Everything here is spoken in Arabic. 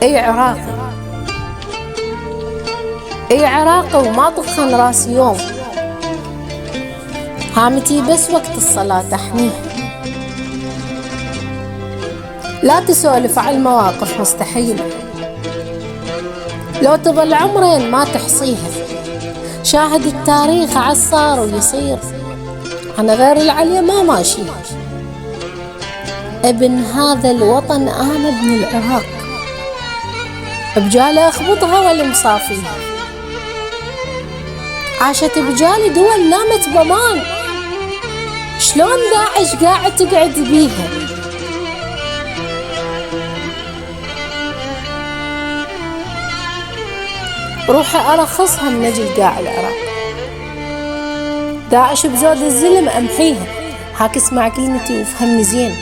اي عراقي، اي عراقي وما طخن راسي يوم، هامتي بس وقت الصلاة احنيها. لا تسولف على المواقف مستحيلة، لو تظل عمرين ما تحصيها. شاهد التاريخ عالصار ويصير، أنا غير العليا ما ماشيها. ابن هذا الوطن أنا ابن العراق، بجالي أخبطها ولا مصافيها. عاشت بجالي دول نامت بمان، شلون داعش قاعد تقعد بيها. روحي أرخصها من أجل قاع العراق. داعش بزود الزلم أمحيها، هاك اسمع كلمتي وفهمني زين.